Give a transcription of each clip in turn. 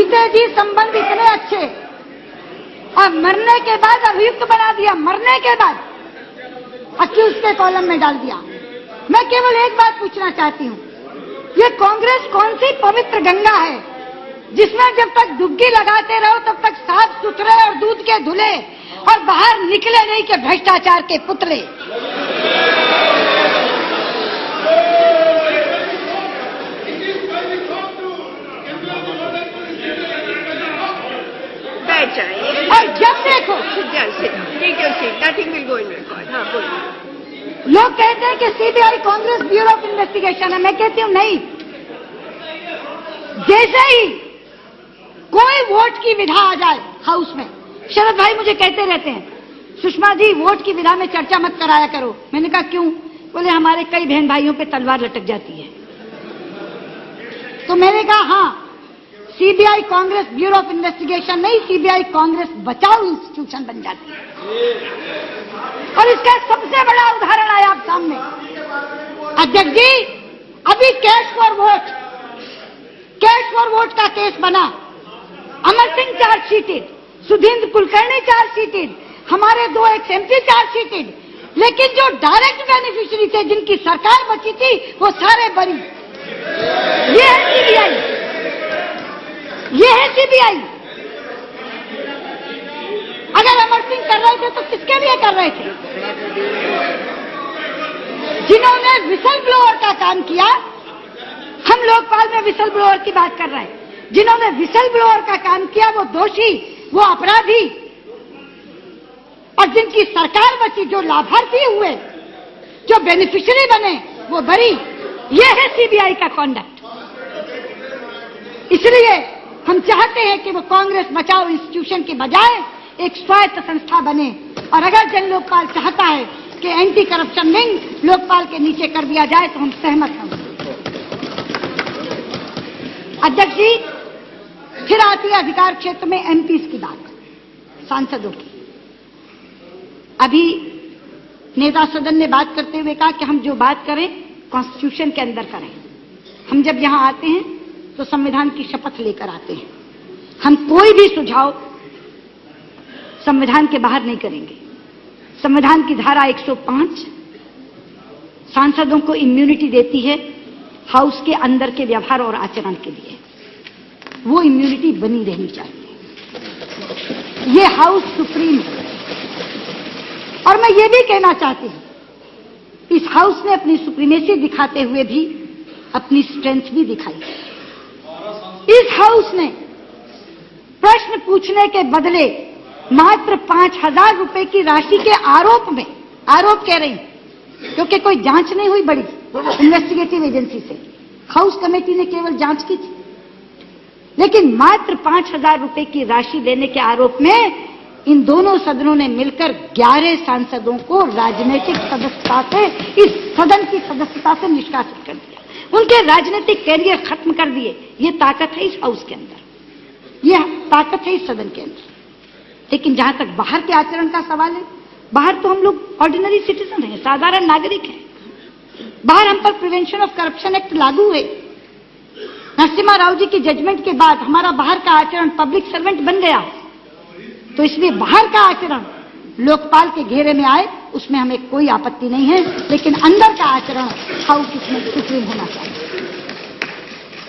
जीते जी संबंध इतने अच्छे और मरने के बाद अभियुक्त बना दिया, मरने के बाद अक्यूज के कॉलम में डाल दिया। मैं केवल एक बात पूछना चाहती हूँ, ये कांग्रेस कौन सी पवित्र गंगा है जिसमें जब तक डुबकी लगाते रहो तब तक साफ सुथरे और दूध के धुले और बाहर निकले नहीं के भ्रष्टाचार के पुतले। और जब देखो लोग कहते हैं कि CBI Congress bureau of investigation है, मैं कहती हूं नहीं। जैसे ही कोई वोट की विधा आ जाए हाउस में, शरद भाई मुझे कहते रहते हैं सुषमा जी वोट की विधा में चर्चा मत कराया करो। मैंने कहा क्यों? बोले हमारे कई बहन भाइयों पे तलवार लटक जाती है। तो मैंने कहा हाँ, CBI Congress bureau of investigation नहीं, सीबीआई कांग्रेस बचाओ इंस्टीट्यूशन बन जाती है। और इसका सबसे बड़ा उदाहरण आया आप सामने। अध्यक्ष जी, अभी कैश फॉर वोट का केस बना, अमर सिंह चार्जशीटेड, सुधींद्र कुलकर्णी चार्जशीटेड, हमारे 2 एक्स-एमपी चार्जशीटेड, लेकिन जो डायरेक्ट बेनिफिशियरी थे जिनकी सरकार बची थी वो सारे बरी। ये है सीबीआई, ये है सीबीआई। अगर अमर सिंह कर रहे थे तो किसके लिए कर रहे थे? जिन्होंने विसल ब्लोअर का काम किया, हम लोकपाल में विसल ब्लोअर की बात कर रहे हैं, जिन्होंने विसल ब्लोअर का काम किया वो दोषी, वो अपराधी, और जिनकी सरकार बची, जो लाभार्थी हुए, जो बेनिफिशियरी बने, वो बरी। ये है सीबीआई का कॉन्डक्ट। इसलिए हम चाहते हैं कि वो कांग्रेस बचाओ इंस्टीट्यूशन के बजाय एक स्वायत्त संस्था बने। और अगर जन लोकपाल चाहता है कि एंटी करप्शन विंग लोकपाल के नीचे कर दिया जाए तो हम सहमत हैं। अध्यक्ष जी, फिर आती है अधिकार क्षेत्र में एमपीज की बात, सांसदों की। अभी नेता सदन ने बात करते हुए कहा कि हम जो बात करें कॉन्स्टिट्यूशन के अंदर करें। हम जब यहां आते हैं तो संविधान की शपथ लेकर आते हैं। हम कोई भी सुझाव संविधान के बाहर नहीं करेंगे। संविधान की धारा 105 सांसदों को इम्यूनिटी देती है हाउस के अंदर के व्यवहार और आचरण के लिए। वो इम्यूनिटी बनी रहनी चाहिए। ये हाउस सुप्रीम है। और मैं ये भी कहना चाहती हूं, इस हाउस ने अपनी सुप्रीमेसी दिखाते हुए भी अपनी स्ट्रेंथ भी दिखाई। इस हाउस ने प्रश्न पूछने के बदले मात्र 5,000 रुपए की राशि के आरोप में, आरोप कह रही क्योंकि कोई जांच नहीं हुई बड़ी इन्वेस्टिगेटिव एजेंसी से, हाउस कमेटी ने केवल जांच की थी, लेकिन मात्र 5,000 रुपए की राशि देने के आरोप में इन दोनों सदनों ने मिलकर 11 सांसदों को राजनीतिक सदस्यता से, इस सदन की सदस्यता से निष्कासित कर दिया। उनके राजनीतिक कैरियर खत्म कर दिए। ये ताकत है इस हाउस के अंदर, यह ताकत है इस सदन के अंदर। लेकिन जहां तक बाहर के आचरण का सवाल है, बाहर तो हम लोग ऑर्डिनरी सिटीजन हैं, साधारण नागरिक हैं। बाहर हम पर प्रिवेंशन ऑफ करप्शन एक्ट लागू है। नरसिम्हा राव जी की जजमेंट के बाद हमारा बाहर का आचरण पब्लिक सर्वेंट बन गया, तो इसलिए बाहर का आचरण लोकपाल के घेरे में आए उसमें हमें कोई आपत्ति नहीं है, लेकिन अंदर का आचरण हाउस इसमें सुप्रीम होना चाहिए।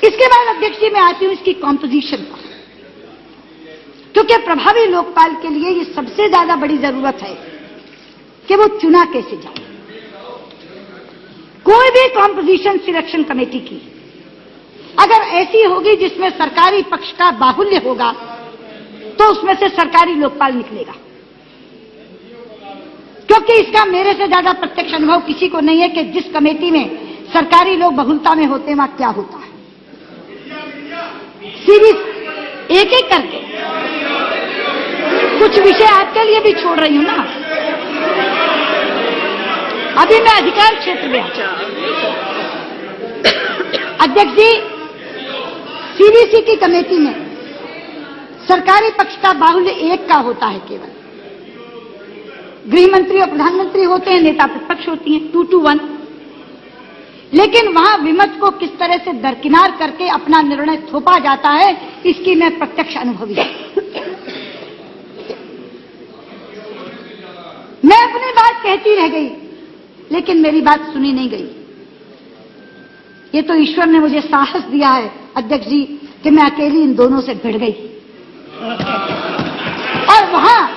इसके बाद अध्यक्ष जी मैं आती हूं इसकी कॉम्पोजिशन पर, क्योंकि प्रभावी लोकपाल के लिए ये सबसे ज्यादा बड़ी जरूरत है कि वो चुना कैसे जाए। कोई भी कॉम्पोजिशन सिलेक्शन कमेटी की अगर ऐसी होगी जिसमें सरकारी पक्ष का बाहुल्य होगा तो उसमें से सरकारी लोकपाल निकलेगा, क्योंकि इसका मेरे से ज्यादा प्रत्यक्ष अनुभव किसी को नहीं है कि जिस कमेटी में सरकारी लोग बहुलता में होते हैं वहां क्या होता है। सीरीज एक एक करके कुछ विषय आपके लिए भी छोड़ रही हूं ना। अभी मैं अधिकार क्षेत्र में अध्यक्ष जी, सीबीसी की कमेटी में सरकारी पक्ष का बाहुल्य एक का होता है केवल। गृह मंत्री और प्रधानमंत्री होते हैं, नेता प्रतिपक्ष होती हैं, 2 to 1। लेकिन वहां विमत को किस तरह से दरकिनार करके अपना निर्णय थोपा जाता है, इसकी मैं प्रत्यक्ष अनुभवी हूं। मैं अपनी बात कहती रह गई, लेकिन मेरी बात सुनी नहीं गई। ये तो ईश्वर ने मुझे साहस दिया है अध्यक्ष जी कि मैं अकेली इन दोनों से भिड़ गई और वहां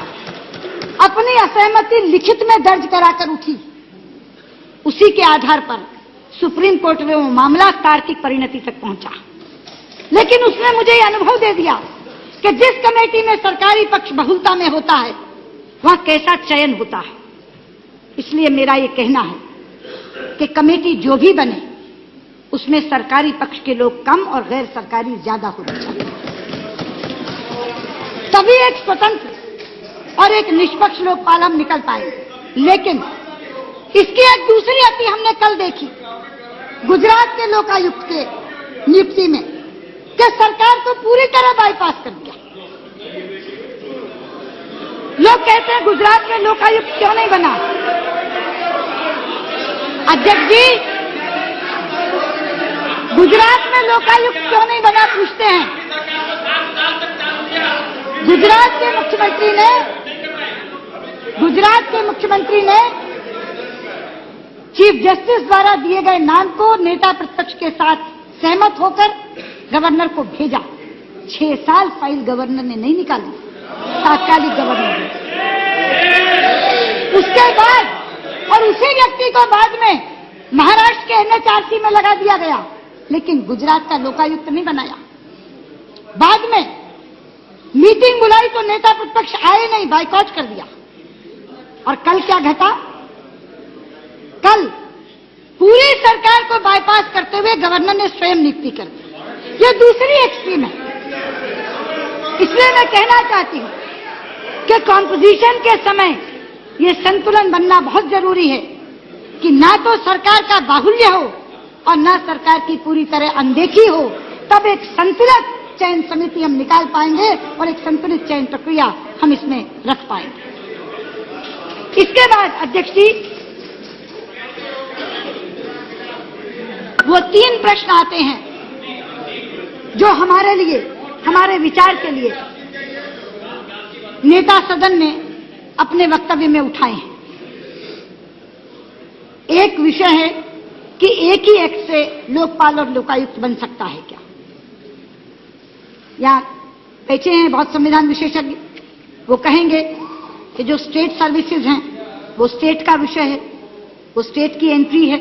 अपनी असहमति लिखित में दर्ज कराकर उठी। उसी के आधार पर सुप्रीम कोर्ट में वो मामला तार्किक परिणति तक पहुंचा। लेकिन उसने मुझे यह अनुभव दे दिया कि जिस कमेटी में सरकारी पक्ष बहुलता में होता है वहां कैसा चयन होता है। इसलिए मेरा ये कहना है कि कमेटी जो भी बने उसमें सरकारी पक्ष के लोग कम और गैर सरकारी ज्यादा होने चाहिए, तभी एक स्वतंत्र और एक निष्पक्ष लोकपाल हम निकल पाए। लेकिन इसकी एक दूसरी अति हमने कल देखी गुजरात के लोकायुक्त के नियुक्ति में कि सरकार को पूरी तरह बाईपास कर दिया। लोग कहते हैं गुजरात में लोकायुक्त क्यों नहीं बना? अध्यक्ष जी, गुजरात में लोकायुक्त क्यों नहीं बना पूछते हैं। गुजरात के मुख्यमंत्री ने चीफ जस्टिस द्वारा दिए गए नाम को नेता प्रतिपक्ष के साथ सहमत होकर गवर्नर को भेजा। 6 साल फाइल गवर्नर ने नहीं निकाली, तात्कालिक गवर्नर ने। उसके बाद और उसी व्यक्ति को बाद में महाराष्ट्र के NHRC में लगा दिया गया, लेकिन गुजरात का लोकायुक्त नहीं बनाया। बाद में मीटिंग बुलाई तो नेता प्रतिपक्ष आए नहीं, बाइकॉट कर दिया। और कल क्या घटा? कल पूरी सरकार को बाईपास करते हुए गवर्नर ने स्वयं नियुक्ति कर दी। ये दूसरी एक्सट्रीम है। इसलिए मैं कहना चाहती हूं कि कॉम्पोजिशन के समय ये संतुलन बनना बहुत जरूरी है कि ना तो सरकार का बाहुल्य हो और ना सरकार की पूरी तरह अनदेखी हो। तब एक संतुलित चयन समिति हम निकाल पाएंगे और एक संतुलित चयन प्रक्रिया हम इसमें रख पाएंगे। इसके बाद अध्यक्ष जी, वो 3 प्रश्न आते हैं जो हमारे लिए, हमारे विचार के लिए नेता सदन ने अपने वक्तव्य में उठाए हैं। एक विषय है कि एक ही एक्ट से लोकपाल और लोकायुक्त बन सकता है क्या? या बैठे हैं बहुत संविधान विशेषज्ञ, वो कहेंगे कि जो स्टेट सर्विसेज हैं वो स्टेट का विषय है, वो स्टेट की एंट्री है।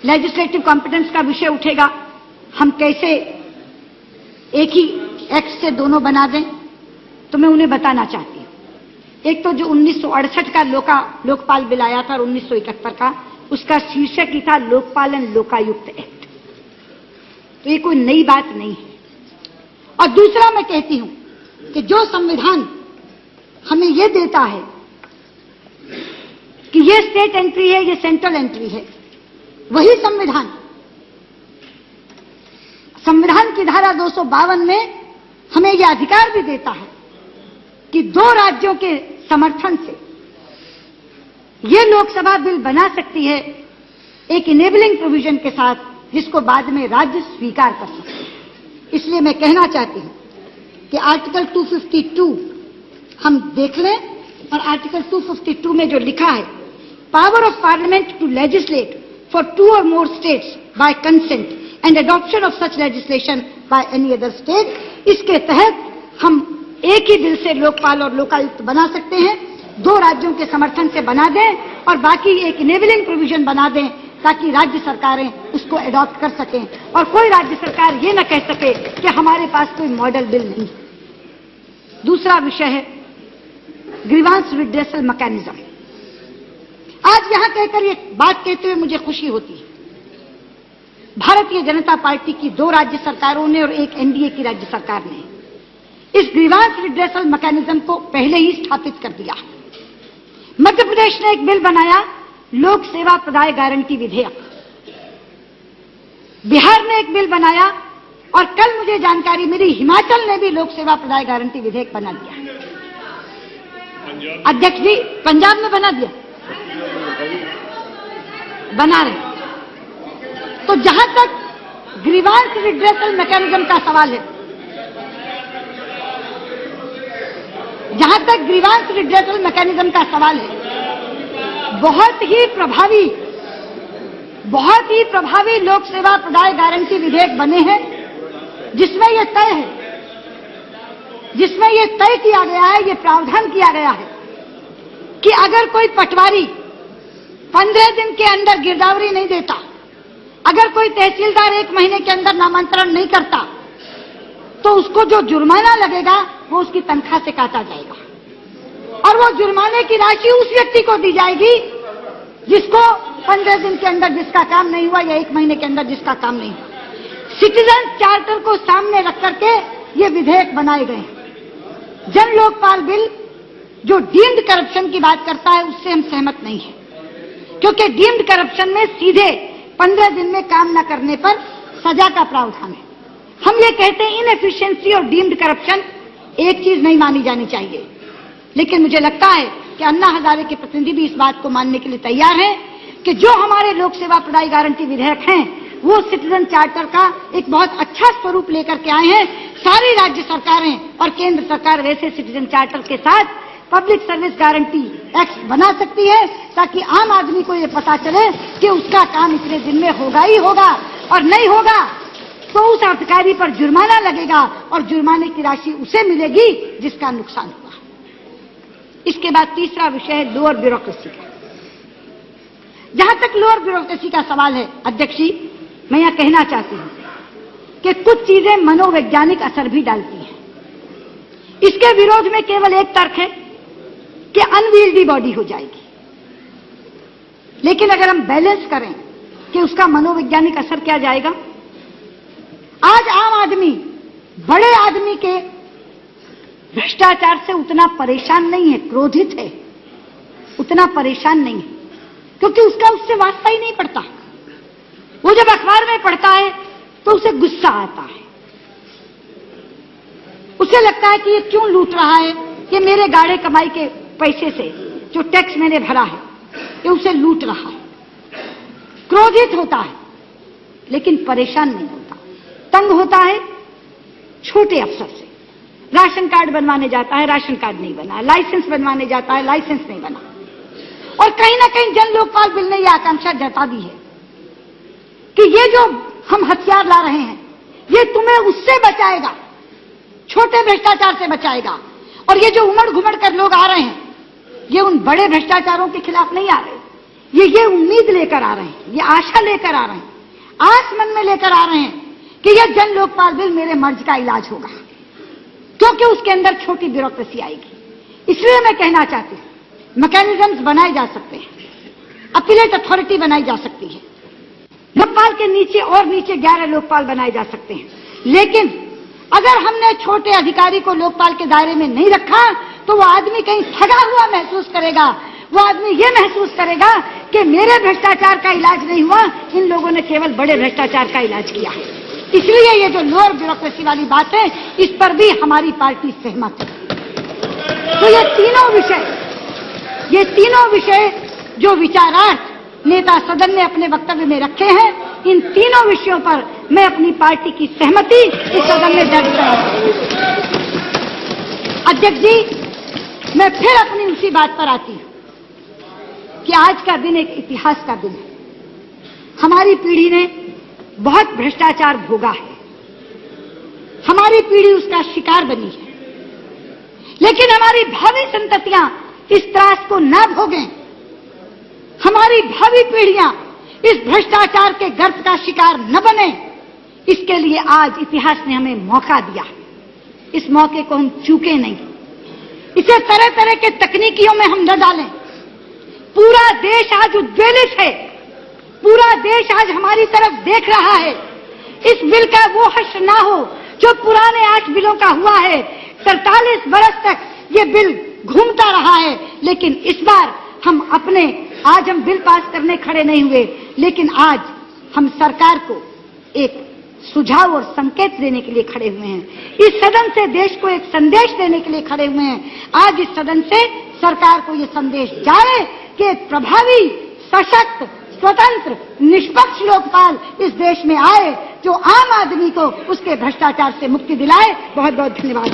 लेजिस्लेटिव कॉम्पिटेंस का विषय उठेगा, हम कैसे एक ही एक्ट से दोनों बना दें। तो मैं उन्हें बताना चाहती हूं, एक तो जो 1968 का लोकपाल बिल आया था और 1971 का, उसका शीर्षक ही था लोकपाल एंड लोकायुक्त एक्ट। तो ये कोई नई बात नहीं है। और दूसरा मैं कहती हूं कि जो संविधान हमें ये देता है कि ये स्टेट एंट्री है, ये सेंट्रल एंट्री है, वही संविधान की धारा 252 में हमें यह अधिकार भी देता है कि 2 राज्यों के समर्थन से ये लोकसभा बिल बना सकती है एक इनेबलिंग प्रोविजन के साथ, जिसको बाद में राज्य स्वीकार कर सकते हैं। इसलिए मैं कहना चाहती हूं कि आर्टिकल 252 हम देख लें, और आर्टिकल 252 में जो लिखा है, power of parliament to legislate for 2 or more states by consent and adoption of such legislation by any other state, इसके तहत हम एक ही बिल से लोकपाल और लोकायुक्त बना सकते हैं, 2 राज्यों के समर्थन से बना दें और बाकी एक इनेबलिंग प्रोविजन बना दें ताकि राज्य सरकारें उसको अडॉप्ट कर सकें और कोई राज्य सरकार ये न कह सके कि हमारे पास कोई मॉडल बिल नहीं। दूसरा विषय है ग्रीवांस रिड्रेसल मैकेनिज्म। आज यहां कहकर ये बात कहते हुए मुझे खुशी होती है, भारतीय जनता पार्टी की 2 राज्य सरकारों ने और एक एनडीए की राज्य सरकार ने इस ग्रीवांस रिड्रेसल मैकेनिज्म को पहले ही स्थापित कर दिया। मध्य प्रदेश ने एक बिल बनाया, लोक सेवा प्रदाय गारंटी विधेयक। बिहार ने एक बिल बनाया और कल मुझे जानकारी मिली हिमाचल ने भी लोक सेवा प्रदाय गारंटी विधेयक बना दिया। अध्यक्ष जी, पंजाब में बना दिया, बना रहे। तो जहां तक ग्रीवांस रिड्रेसल मैकेनिज्म का सवाल है, जहां तक ग्रीवांस रिड्रेसल मैकेनिज्म का सवाल है, बहुत ही प्रभावी लोक सेवा प्रदाय गारंटी विधेयक बने हैं, जिसमें यह तय किया गया है, यह प्रावधान किया गया है कि अगर कोई पटवारी 15 दिन के अंदर गिरदावरी नहीं देता, अगर कोई तहसीलदार 1 महीने के अंदर नामांतरण नहीं करता, तो उसको जो जुर्माना लगेगा वो उसकी तनख्वाह से काटा जाएगा और वो जुर्माने की राशि उस व्यक्ति को दी जाएगी जिसको 15 दिन के अंदर जिसका काम नहीं हुआ या 1 महीने के अंदर जिसका काम नहीं हुआ। सिटीजन चार्टर को सामने रख करके ये विधेयक बनाए गए हैं। जन लोकपाल बिल जो डीम्ड करप्शन की बात करता है उससे हम सहमत नहीं है, क्योंकि डीम्ड करप्शन में सीधे 15 दिन में काम न करने पर सजा का प्रावधान है। हम ये कहते हैं इनएफिशिएंसी और डीम्ड करप्शन एक चीज नहीं मानी जानी चाहिए, लेकिन मुझे लगता है कि अन्ना हजारे के प्रतिनिधि भी इस बात को मानने के लिए तैयार हैं कि जो हमारे लोक सेवा प्रदाय गारंटी विधेयक हैं वो सिटीजन चार्टर का एक बहुत अच्छा स्वरूप लेकर के आए हैं। सारी राज्य सरकारें और केंद्र सरकार वैसे सिटीजन चार्टर के साथ पब्लिक सर्विस गारंटी एक्ट बना सकती है, ताकि आम आदमी को ये पता चले कि उसका काम इतने दिन में होगा ही होगा, और नहीं होगा तो उस अधिकारी पर जुर्माना लगेगा और जुर्माने की राशि उसे मिलेगी जिसका नुकसान हुआ। इसके बाद तीसरा विषय है लोअर ब्यूरोक्रेसी का। जहां तक लोअर ब्यूरोक्रेसी का सवाल है, अध्यक्ष जी, मैं यहां कहना चाहती हूं कि कुछ चीजें मनोवैज्ञानिक असर भी डालती हैं। इसके विरोध में केवल एक तर्क है कि अनवील्डी बॉडी हो जाएगी, लेकिन अगर हम बैलेंस करें कि उसका मनोवैज्ञानिक असर क्या जाएगा। आज आम आदमी बड़े आदमी के भ्रष्टाचार से उतना परेशान नहीं है, क्रोधित है, उतना परेशान नहीं है, क्योंकि उसका उससे वास्ता ही नहीं पड़ता। वो जब अखबार में पढ़ता है तो उसे गुस्सा आता है, उसे लगता है कि ये क्यों लूट रहा है, ये मेरे गाढ़े कमाई के पैसे से जो टैक्स मैंने भरा है ये उसे लूट रहा है। क्रोधित होता है लेकिन परेशान नहीं होता। तंग होता है छोटे अफसर से, राशन कार्ड बनवाने जाता है, राशन कार्ड नहीं बना, लाइसेंस बनवाने जाता है, लाइसेंस नहीं बना। और कहीं ना कहीं जन लोकपाल बिल ने यह आकांक्षा जता दी है कि ये जो हम हथियार ला रहे हैं ये तुम्हें उससे बचाएगा, छोटे भ्रष्टाचार से बचाएगा। और ये जो उमड़ घुमड़ कर लोग आ रहे हैं ये उन बड़े भ्रष्टाचारों के खिलाफ नहीं आ रहे, ये उम्मीद लेकर आ रहे हैं, ये आशा लेकर आ रहे हैं, आस मन में लेकर आ रहे हैं कि यह जन लोकपाल बिल मेरे मर्ज का इलाज होगा, क्योंकि उसके अंदर छोटी ब्यूरोक्रेसी आएगी। इसलिए मैं कहना चाहती हूं मैकेनिज्म्स बनाए जा सकते हैं, अपीलेट अथॉरिटी बनाई जा सकती है, लोकपाल के नीचे और नीचे 11 लोकपाल बनाए जा सकते हैं। लेकिन अगर हमने छोटे अधिकारी को लोकपाल के दायरे में नहीं रखा तो वो आदमी कहीं ठगा हुआ महसूस करेगा, वो आदमी ये महसूस करेगा कि मेरे भ्रष्टाचार का इलाज नहीं हुआ, इन लोगों ने केवल बड़े भ्रष्टाचार का इलाज किया है। इसलिए ये जो लोअर ब्यूरोक्रेसी वाली बात है इस पर भी हमारी पार्टी सहमत है। तो ये तीनों विषय जो विचारार्थ नेता सदन ने अपने वक्तव्य में रखे हैं, इन तीनों विषयों पर मैं अपनी पार्टी की सहमति इस सदन में दर्ज करा। अध्यक्ष जी, मैं फिर अपनी उसी बात पर आती हूं कि आज का दिन एक इतिहास का दिन है। हमारी पीढ़ी ने बहुत भ्रष्टाचार भोगा है, हमारी पीढ़ी उसका शिकार बनी है, लेकिन हमारी भावी संततियां इस त्रास को न भोगें, हमारी भावी पीढ़ियां इस भ्रष्टाचार के गर्त का शिकार न बने, इसके लिए आज इतिहास ने हमें मौका दिया। इस मौके को हम चूके नहीं, इसे तरह तरह के तकनीकियों में हम न डालें। पूरा देश आज उद्वेलित है, पूरा देश आज हमारी तरफ देख रहा है। इस बिल का वो हश्र ना हो जो पुराने 8 बिलों का हुआ है। 43 बरस तक ये बिल घूमता रहा है, लेकिन इस बार आज हम बिल पास करने खड़े नहीं हुए, लेकिन आज हम सरकार को एक सुझाव और संकेत देने के लिए खड़े हुए हैं। इस सदन से देश को एक संदेश देने के लिए खड़े हुए हैं। आज इस सदन से सरकार को ये संदेश जाए कि एक प्रभावी, सशक्त, स्वतंत्र निष्पक्ष लोकपाल इस देश में आए जो आम आदमी को उसके भ्रष्टाचार से मुक्ति दिलाए। बहुत बहुत धन्यवाद।